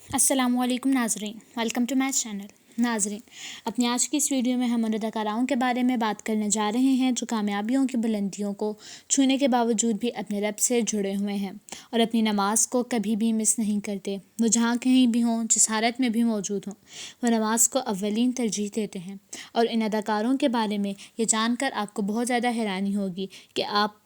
السلام علیکم ناظرین، ویلکم ٹو مائی چینل۔ ناظرین، اپنی آج کی اس ویڈیو میں ہم ان اداکاراؤں کے بارے میں بات کرنے جا رہے ہیں جو کامیابیوں کی بلندیوں کو چھونے کے باوجود بھی اپنے رب سے جڑے ہوئے ہیں اور اپنی نماز کو کبھی بھی مس نہیں کرتے۔ وہ جہاں کہیں بھی ہوں، جس حالت میں بھی موجود ہوں، وہ نماز کو اولین ترجیح دیتے ہیں۔ اور ان اداکاروں کے بارے میں یہ جان کر آپ کو بہت زیادہ حیرانی ہوگی کہ آپ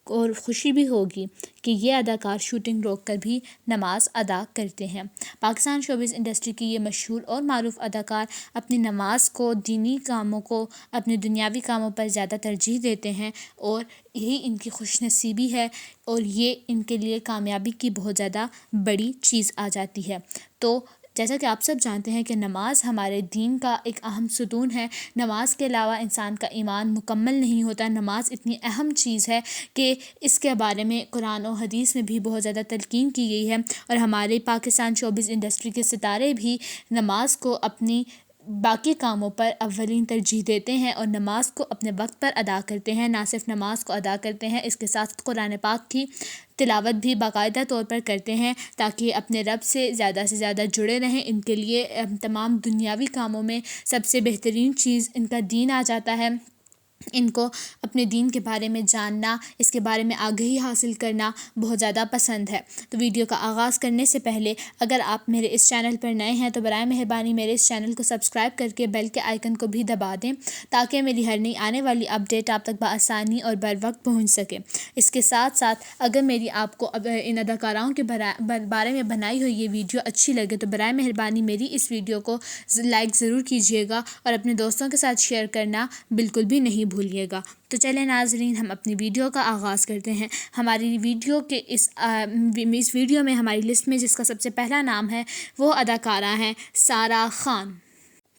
اور خوشی بھی ہوگی کہ یہ اداکار شوٹنگ روک کر بھی نماز ادا کرتے ہیں۔ پاکستان شوبز انڈسٹری کی یہ مشہور اور معروف اداکار اپنی نماز کو، دینی کاموں کو اپنے دنیاوی کاموں پر زیادہ ترجیح دیتے ہیں اور یہی ان کی خوش نصیبی ہے اور یہ ان کے لیے کامیابی کی بہت زیادہ بڑی چیز آ جاتی ہے۔ تو جیسا کہ آپ سب جانتے ہیں کہ نماز ہمارے دین کا ایک اہم ستون ہے۔ نماز کے علاوہ انسان کا ایمان مکمل نہیں ہوتا۔ نماز اتنی اہم چیز ہے کہ اس کے بارے میں قرآن و حدیث میں بھی بہت زیادہ تلقین کی گئی ہے اور ہمارے پاکستان شوبز انڈسٹری کے ستارے بھی نماز کو اپنی باقی کاموں پر اولین ترجیح دیتے ہیں اور نماز کو اپنے وقت پر ادا کرتے ہیں۔ نہ صرف نماز کو ادا کرتے ہیں، اس کے ساتھ قرآن پاک کی تلاوت بھی باقاعدہ طور پر کرتے ہیں تاکہ اپنے رب سے زیادہ جڑے رہیں۔ ان کے لیے تمام دنیاوی کاموں میں سب سے بہترین چیز ان کا دین آ جاتا ہے۔ ان کو اپنے دین کے بارے میں جاننا، اس کے بارے میں آگہی حاصل کرنا بہت زیادہ پسند ہے۔ تو ویڈیو کا آغاز کرنے سے پہلے اگر آپ میرے اس چینل پر نئے ہیں تو برائے مہربانی میرے اس چینل کو سبسکرائب کر کے بیل کے آئیکن کو بھی دبا دیں تاکہ میری ہر نئی آنے والی اپڈیٹ آپ تک بآسانی اور بر وقت پہنچ سکے۔ اس کے ساتھ ساتھ اگر میری آپ کو ان اداکاراؤں کے بارے میں بنائی ہوئی یہ ویڈیو اچھی لگے تو برائے مہربانی میری اس ویڈیو کو لائک ضرور کیجیے گا اور اپنے دوستوں کے ساتھ شیئر کرنا بالکل بھی نہیں بھولیے گا۔ تو چلیں ناظرین، ہم اپنی ویڈیو کا آغاز کرتے ہیں۔ ہماری ویڈیو کے اس ویڈیو میں ہماری لسٹ میں جس کا سب سے پہلا نام ہے وہ اداکارہ ہیں سارہ خان۔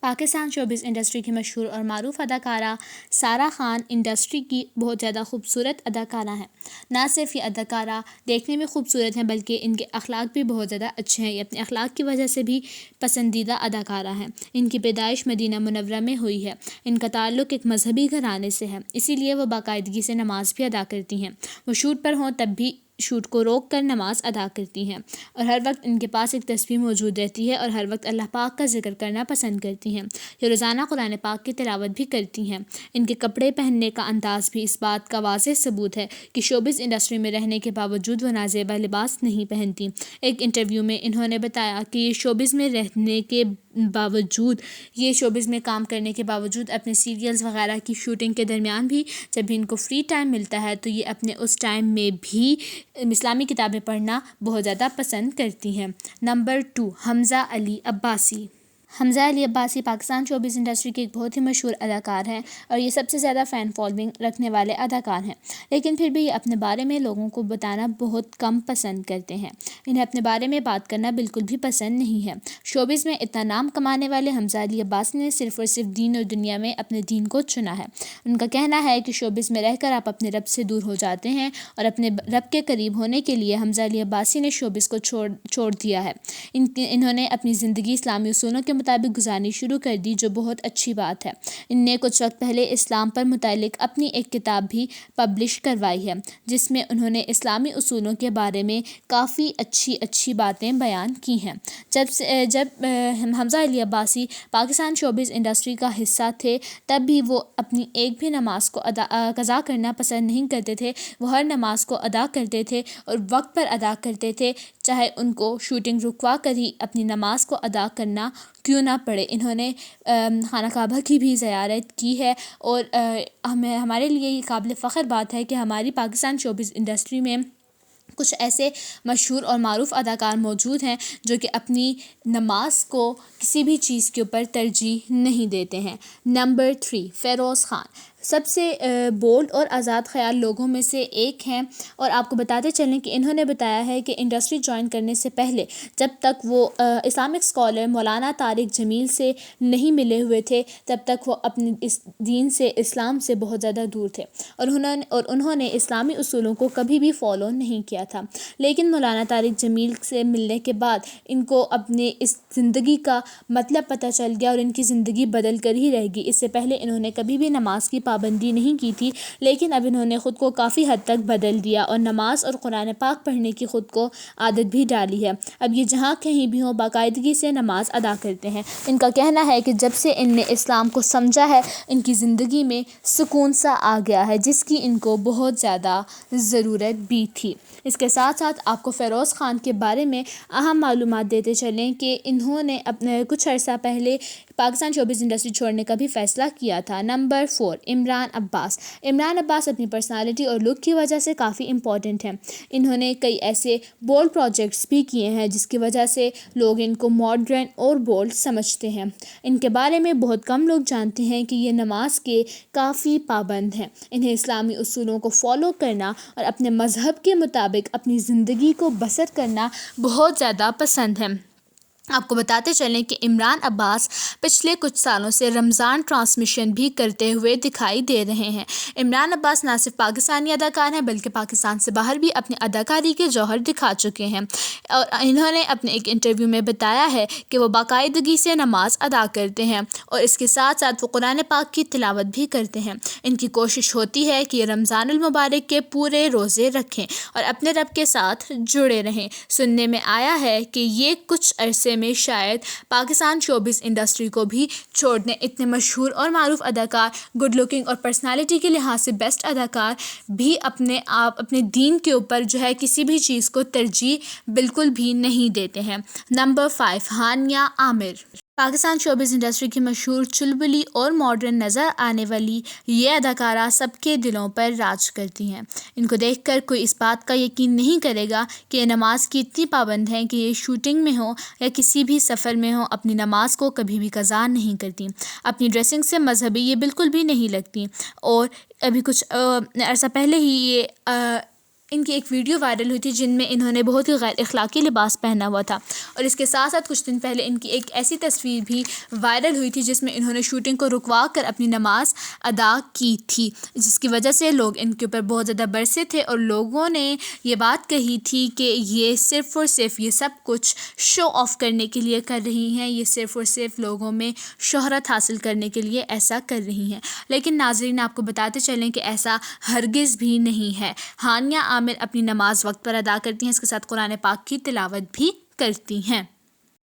پاکستان شوبز انڈسٹری کی مشہور اور معروف اداکارہ سارہ خان انڈسٹری کی بہت زیادہ خوبصورت اداکارہ ہیں۔ نہ صرف یہ اداکارہ دیکھنے میں خوبصورت ہیں بلکہ ان کے اخلاق بھی بہت زیادہ اچھے ہیں۔ یہ اپنے اخلاق کی وجہ سے بھی پسندیدہ اداکارہ ہیں۔ ان کی پیدائش مدینہ منورہ میں ہوئی ہے۔ ان کا تعلق ایک مذہبی گھرانے سے ہے، اسی لیے وہ باقاعدگی سے نماز بھی ادا کرتی ہیں۔ وہ شوٹ پر ہوں تب بھی شوٹ کو روک کر نماز ادا کرتی ہیں اور ہر وقت ان کے پاس ایک تسبیح موجود رہتی ہے اور ہر وقت اللہ پاک کا ذکر کرنا پسند کرتی ہیں۔ یہ روزانہ قرآن پاک کی تلاوت بھی کرتی ہیں۔ ان کے کپڑے پہننے کا انداز بھی اس بات کا واضح ثبوت ہے کہ شوبز انڈسٹری میں رہنے کے باوجود وہ نازیبا لباس نہیں پہنتی۔ ایک انٹرویو میں انہوں نے بتایا کہ یہ شوبز میں رہنے کے باوجود، یہ شوبز میں کام کرنے کے باوجود اپنے سیریلز وغیرہ کی شوٹنگ کے درمیان بھی جب بھی ان کو فری ٹائم ملتا ہے تو یہ اپنے اس ٹائم میں بھی اسلامی کتابیں پڑھنا بہت زیادہ پسند کرتی ہیں۔ Number 2، Hamza Ali Abbasi. Hamza Ali Abbasi Pakistan showbiz industry کے ایک بہت ہی مشہور اداکار ہیں اور یہ سب سے زیادہ فین فالوئنگ رکھنے والے اداکار ہیں، لیکن پھر بھی یہ اپنے بارے میں لوگوں کو بتانا بہت کم پسند کرتے ہیں۔ انہیں اپنے بارے میں بات کرنا بالکل بھی پسند نہیں ہے۔ شوبز میں اتنا نام کمانے والے حمزہ علی عباسی نے صرف اور صرف دین اور دنیا میں اپنے دین کو چنا ہے۔ ان کا کہنا ہے کہ شوبز میں رہ کر آپ اپنے رب سے دور ہو جاتے ہیں اور اپنے رب کے قریب ہونے کے لیے حمزہ علی عباسی نے شوبز کو چھوڑ دیا ہے۔ انہوں نے اپنی زندگی اسلامی اصولوں کے مطابق گزارنی شروع کر دی، جو بہت اچھی بات ہے۔ ان نے کچھ وقت پہلے اسلام پر متعلق اپنی ایک کتاب بھی پبلش کروائی ہے جس میں انہوں نے اسلامی اصولوں کے بارے میں کافی اچھی باتیں بیان کی ہیں۔ جب حمزہ علی عباسی پاکستان شوبز انڈسٹری کا حصہ تھے تب بھی وہ اپنی ایک بھی نماز کو قضا کرنا پسند نہیں کرتے تھے۔ وہ ہر نماز کو ادا کرتے تھے اور وقت پر ادا کرتے تھے، چاہے ان کو شوٹنگ رکوا کر ہی اپنی نماز کو ادا کرنا کیوں نہ پڑے۔ انہوں نے خانہ کعبہ کی بھی زیارت کی ہے اور ہمارے لیے یہ قابل فخر بات ہے کہ ہماری پاکستان شوبز انڈسٹری میں کچھ ایسے مشہور اور معروف اداکار موجود ہیں جو کہ اپنی نماز کو کسی بھی چیز کے اوپر ترجیح نہیں دیتے ہیں۔ نمبر 3، فیروز خان سب سے بولڈ اور آزاد خیال لوگوں میں سے ایک ہیں اور آپ کو بتاتے چلیں کہ انہوں نے بتایا ہے کہ انڈسٹری جوائن کرنے سے پہلے جب تک وہ اسلامک اسکالر مولانا طارق جمیل سے نہیں ملے ہوئے تھے تب تک وہ اپنے اس دین سے، اسلام سے بہت زیادہ دور تھے اور انہوں نے اسلامی اصولوں کو کبھی بھی فالو نہیں کیا تھا۔ لیکن مولانا طارق جمیل سے ملنے کے بعد ان کو اپنے اس زندگی کا مطلب پتہ چل گیا اور ان کی زندگی بدل کر ہی رہ گئی۔ اس سے پہلے انہوں نے کبھی بھی نماز کی پابندی نہیں کی تھی، لیکن اب انہوں نے خود کو کافی حد تک بدل دیا اور نماز اور قرآن پاک پڑھنے کی خود کو عادت بھی ڈالی ہے۔ اب یہ جہاں کہیں بھی ہوں باقاعدگی سے نماز ادا کرتے ہیں۔ ان کا کہنا ہے کہ جب سے ان نے اسلام کو سمجھا ہے ان کی زندگی میں سکون سا آ گیا ہے، جس کی ان کو بہت زیادہ ضرورت بھی تھی۔ اس کے ساتھ ساتھ آپ کو فیروز خان کے بارے میں اہم معلومات دیتے چلیں کہ انہوں نے اپنے کچھ عرصہ پہلے پاکستان شوبز انڈسٹری چھوڑنے کا بھی فیصلہ کیا تھا۔ نمبر 4، عمران عباس۔ عمران عباس اپنی پرسنالٹی اور لک کی وجہ سے کافی امپورٹنٹ ہیں۔ انہوں نے کئی ایسے بولڈ پروجیکٹس بھی کیے ہیں جس کی وجہ سے لوگ ان کو ماڈرن اور بولڈ سمجھتے ہیں۔ ان کے بارے میں بہت کم لوگ جانتے ہیں کہ یہ نماز کے کافی پابند ہیں۔ انہیں اسلامی اصولوں کو فالو کرنا اور اپنے مذہب کے مطابق اپنی زندگی کو بسر کرنا بہت زیادہ پسند ہے۔ آپ کو بتاتے چلیں کہ عمران عباس پچھلے کچھ سالوں سے رمضان ٹرانسمیشن بھی کرتے ہوئے دکھائی دے رہے ہیں۔ عمران عباس نہ صرف پاکستانی اداکار ہیں بلکہ پاکستان سے باہر بھی اپنی اداکاری کے جوہر دکھا چکے ہیں، اور انہوں نے اپنے ایک انٹرویو میں بتایا ہے کہ وہ باقاعدگی سے نماز ادا کرتے ہیں اور اس کے ساتھ ساتھ وہ قرآن پاک کی تلاوت بھی کرتے ہیں۔ ان کی کوشش ہوتی ہے کہ یہ رمضان المبارک کے پورے روزے رکھیں اور اپنے رب کے ساتھ جڑے رہیں۔ سننے میں آیا ہے کہ یہ کچھ عرصے میں شاید پاکستان شوبز انڈسٹری کو بھی چھوڑ دیں۔ اتنے مشہور اور معروف اداکار، گڈ لکنگ اور پرسنالٹی کے لحاظ سے بیسٹ اداکار بھی اپنے دین کے اوپر جو ہے کسی بھی چیز کو ترجیح بالکل بھی نہیں دیتے ہیں۔ نمبر 5، ہانیہ عامر۔ پاکستان شوبز انڈسٹری کی مشہور، چلبلی اور ماڈرن نظر آنے والی یہ اداکارہ سب کے دلوں پر راج کرتی ہیں۔ ان کو دیکھ کر کوئی اس بات کا یقین نہیں کرے گا کہ یہ نماز کی اتنی پابند ہیں کہ یہ شوٹنگ میں ہوں یا کسی بھی سفر میں ہوں اپنی نماز کو کبھی بھی قضا نہیں کرتی۔ اپنی ڈریسنگ سے مذہبی یہ بالکل بھی نہیں لگتی، اور ابھی کچھ عرصہ پہلے ہی ان کی ایک ویڈیو وائرل ہوئی تھی جن میں انہوں نے بہت ہی غیر اخلاقی لباس پہنا ہوا تھا، اور اس کے ساتھ ساتھ کچھ دن پہلے ان کی ایک ایسی تصویر بھی وائرل ہوئی تھی جس میں انہوں نے شوٹنگ کو رکوا کر اپنی نماز ادا کی تھی، جس کی وجہ سے لوگ ان کے اوپر بہت زیادہ برسے تھے اور لوگوں نے یہ بات کہی تھی کہ یہ صرف اور صرف یہ سب کچھ شو آف کرنے کے لیے کر رہی ہیں، یہ صرف اور صرف لوگوں میں شہرت حاصل کرنے کے لیے ایسا کر رہی ہیں۔ لیکن ناظرین، آپ کو بتاتے چلیں کہ ایسا ہرگز بھی نہیں ہے۔ ہانیہ عامر اپنی نماز وقت پر ادا کرتی ہیں، اس کے ساتھ قرآن پاک کی تلاوت بھی کرتی ہیں۔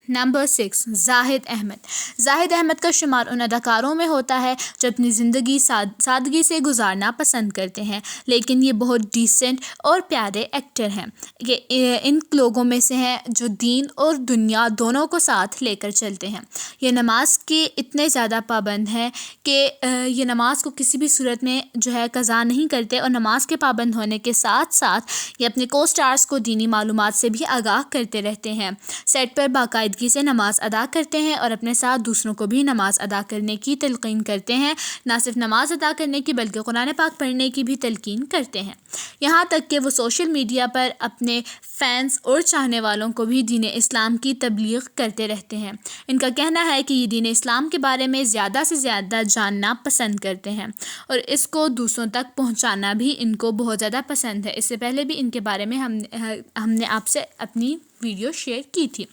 نمبر 6، زاہد احمد۔ زاہد احمد کا شمار ان اداکاروں میں ہوتا ہے جو اپنی زندگی سادگی سے گزارنا پسند کرتے ہیں، لیکن یہ بہت ڈیسنٹ اور پیارے ایکٹر ہیں۔ یہ ان لوگوں میں سے ہیں جو دین اور دنیا دونوں کو ساتھ لے کر چلتے ہیں۔ یہ نماز کے اتنے زیادہ پابند ہیں کہ یہ نماز کو کسی بھی صورت میں جو ہے قضا نہیں کرتے، اور نماز کے پابند ہونے کے ساتھ ساتھ یہ اپنے کو سٹارز کو دینی معلومات سے بھی آگاہ کرتے رہتے ہیں۔ سیٹ پر باقاعدگی سے نماز ادا کرتے ہیں اور اپنے ساتھ دوسروں کو بھی نماز ادا کرنے کی تلقین کرتے ہیں۔ نہ صرف نماز ادا کرنے کی بلکہ قرآن پاک پڑھنے کی بھی تلقین کرتے ہیں، یہاں تک کہ وہ سوشل میڈیا پر اپنے فینس اور چاہنے والوں کو بھی دین اسلام کی تبلیغ کرتے رہتے ہیں۔ ان کا کہنا ہے کہ یہ دین اسلام کے بارے میں زیادہ سے زیادہ جاننا پسند کرتے ہیں اور اس کو دوسروں تک پہنچانا بھی ان کو بہت زیادہ پسند ہے۔ اس سے پہلے بھی ان کے بارے میں ہم نے آپ سے اپنی ویڈیو شیئر کی تھی۔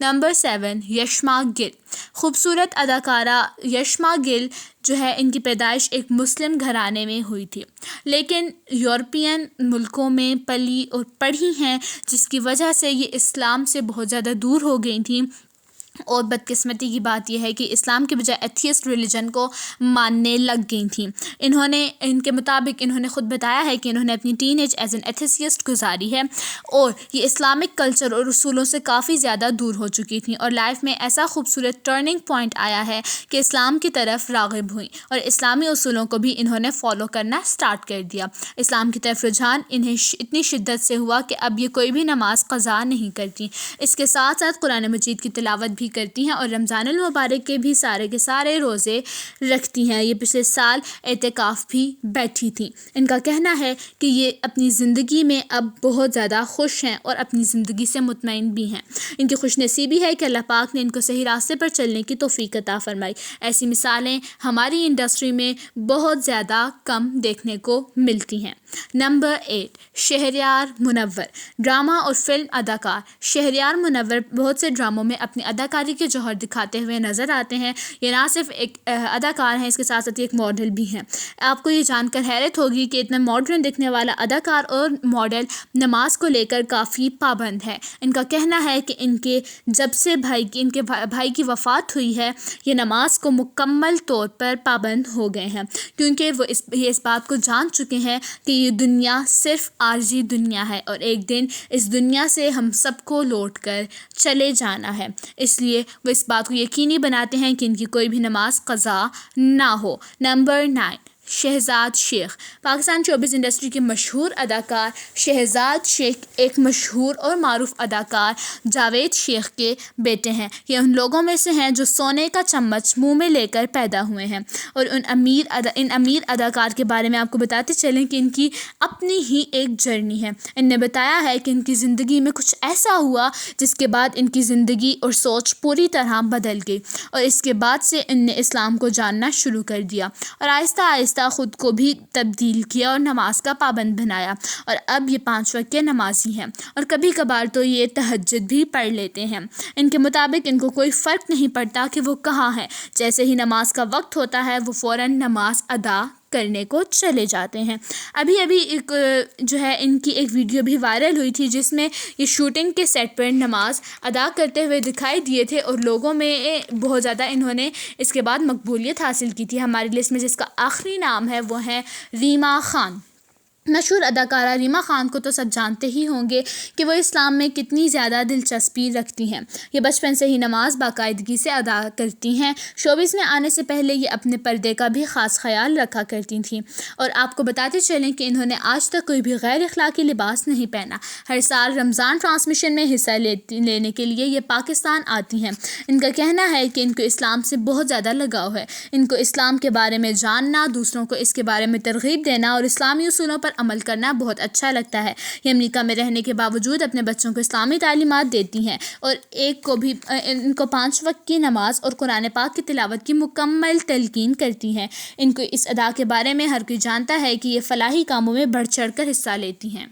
نمبر 7، یشما گل۔ خوبصورت اداکارہ یشما گل جو ہے، ان کی پیدائش ایک مسلم گھرانے میں ہوئی تھی، لیکن یورپین ملکوں میں پلی اور پڑھی ہیں، جس کی وجہ سے یہ اسلام سے بہت زیادہ دور ہو گئی تھیں، اور بدقسمتی کی بات یہ ہے کہ اسلام کے بجائے ایتھیسٹ ریلیجن کو ماننے لگ گئی تھیں۔ ان کے مطابق انہوں نے خود بتایا ہے کہ انہوں نے اپنی teenage as an atheist گزاری ہے، اور یہ اسلامک کلچر اور اصولوں سے کافی زیادہ دور ہو چکی تھیں، اور لائف میں ایسا خوبصورت ٹرننگ پوائنٹ آیا ہے کہ اسلام کی طرف راغب ہوئیں اور اسلامی اصولوں کو بھی انہوں نے فالو کرنا سٹارٹ کر دیا۔ اسلام کی طرف رجحان انہیں اتنی شدت سے ہوا کہ اب یہ کوئی بھی نماز قضا نہیں کرتی، اس کے ساتھ ساتھ قرآن مجید کی تلاوت بھی کرتی ہیں اور رمضان المبارک کے بھی سارے روزے رکھتی ہیں۔ یہ پچھلے سال اعتکاف بھی بیٹھی تھیں۔ ان کا کہنا ہے کہ یہ اپنی زندگی میں اب بہت زیادہ خوش ہیں اور اپنی زندگی سے مطمئن بھی ہیں۔ ان کی خوش نصیبی ہے کہ اللہ پاک نے ان کو صحیح راستے پر چلنے کی توفیق عطا فرمائی۔ ایسی مثالیں ہماری انڈسٹری میں بہت زیادہ کم دیکھنے کو ملتی ہیں۔ نمبر 8، شہریار منور۔ ڈرامہ اور فلم اداکار شہریار منور بہت سے ڈراموں میں اپنی اداکاری اداکاری کے جوہر دکھاتے ہوئے نظر آتے ہیں۔ یہ نہ صرف ایک اداکار ہیں، اس کے ساتھ ساتھ ایک ماڈل بھی ہیں۔ آپ کو یہ جان کر حیرت ہوگی کہ اتنا ماڈرن دکھنے والا اداکار اور ماڈل نماز کو لے کر کافی پابند ہے۔ ان کا کہنا ہے کہ ان کے جب سے ان کے بھائی کی وفات ہوئی ہے، یہ نماز کو مکمل طور پر پابند ہو گئے ہیں، کیونکہ وہ اس بات کو جان چکے ہیں کہ یہ دنیا صرف عارضی دنیا ہے اور ایک دن اس دنیا سے ہم سب کو لوٹ کر چلے جانا ہے۔ اس لیے وہ اس بات کو یقینی بناتے ہیں کہ ان کی کوئی بھی نماز قضا نہ ہو۔ نمبر 9، شہزاد شیخ۔ پاکستان شوبز انڈسٹری کے مشہور اداکار شہزاد شیخ ایک مشہور اور معروف اداکار جاوید شیخ کے بیٹے ہیں۔ یہ ان لوگوں میں سے ہیں جو سونے کا چمچ منہ میں لے کر پیدا ہوئے ہیں، اور ان امیر اداکار کے بارے میں آپ کو بتاتے چلیں کہ ان کی اپنی ہی ایک جرنی ہے۔ ان نے بتایا ہے کہ ان کی زندگی میں کچھ ایسا ہوا جس کے بعد ان کی زندگی اور سوچ پوری طرح بدل گئی، اور اس کے بعد سے ان نے اسلام کو جاننا شروع کر دیا اور آہستہ آہستہ خود کو بھی تبدیل کیا اور نماز کا پابند بنایا، اور اب یہ 5 وقت کے نمازی ہیں، اور کبھی کبھار تو یہ تہجد بھی پڑھ لیتے ہیں۔ ان کے مطابق ان کو کوئی فرق نہیں پڑتا کہ وہ کہاں ہیں، جیسے ہی نماز کا وقت ہوتا ہے وہ فوراً نماز ادا کرنے کو چلے جاتے ہیں۔ ابھی ایک ان کی ایک ویڈیو بھی وائرل ہوئی تھی جس میں یہ شوٹنگ کے سیٹ پر نماز ادا کرتے ہوئے دکھائی دیے تھے، اور لوگوں میں بہت زیادہ انہوں نے اس کے بعد مقبولیت حاصل کی تھی۔ ہماری لسٹ میں جس کا آخری نام ہے وہ ہے ریما خان۔ مشہور اداکارہ ریما خان کو تو سب جانتے ہی ہوں گے کہ وہ اسلام میں کتنی زیادہ دلچسپی رکھتی ہیں۔ یہ بچپن سے ہی نماز باقاعدگی سے ادا کرتی ہیں۔ شوبز میں آنے سے پہلے یہ اپنے پردے کا بھی خاص خیال رکھا کرتی تھیں، اور آپ کو بتاتے چلیں کہ انہوں نے آج تک کوئی بھی غیر اخلاقی لباس نہیں پہنا۔ ہر سال رمضان ٹرانسمیشن میں حصہ لینے کے لیے یہ پاکستان آتی ہیں۔ ان کا کہنا ہے کہ ان کو اسلام سے بہت زیادہ لگاؤ ہے۔ ان کو اسلام کے بارے میں جاننا، دوسروں کو اس کے بارے میں ترغیب دینا اور اسلامی اصولوں پر عمل کرنا بہت اچھا لگتا ہے۔ یہ امریکہ میں رہنے کے باوجود اپنے بچوں کو اسلامی تعلیمات دیتی ہیں، اور ان کو 5 وقت کی نماز اور قرآن پاک کی تلاوت کی مکمل تلقین کرتی ہیں۔ ان کو اس ادا کے بارے میں ہر کوئی جانتا ہے کہ یہ فلاحی کاموں میں بڑھ چڑھ کر حصہ لیتی ہیں۔